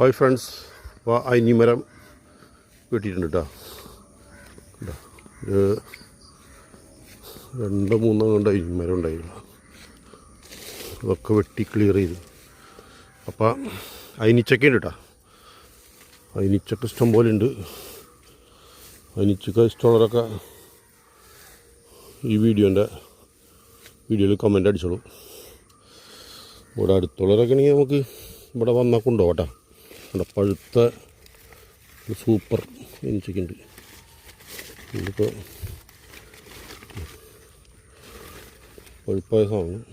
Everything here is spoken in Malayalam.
ഹായ് ഫ്രണ്ട്സ്, അപ്പോൾ അയിനിമരം വെട്ടിയിട്ടുണ്ട് കേട്ടോ. ഒരു 2-3 കൊണ്ട് അയിനിമരം ഉണ്ടായിരുന്നു. അതൊക്കെ വെട്ടി ക്ലിയർ ചെയ്തു. അപ്പോൾ അയിനിച്ചക്ക ഉണ്ട് കേട്ടോ. അയിനിച്ചക്ക ഇഷ്ടം പോലെ ഉണ്ട്. അയിനിച്ചക്ക ഇഷ്ടമുള്ളവരൊക്കെ ഈ വീഡിയോയിൽ കമൻ്റ് അടിച്ചോളൂ. ഇവിടെ അടുത്തുള്ളവരൊക്കെ ആണെങ്കിൽ നമുക്ക് ഇവിടെ വന്നാൽ കൊണ്ടുപോകാം കേട്ടോ. ഇവിടെ പഴുത്ത സൂപ്പർ അയിനിച്ചക്കയുണ്ട്. ഇതിപ്പോൾ പഴുപ്പായ സാധനം.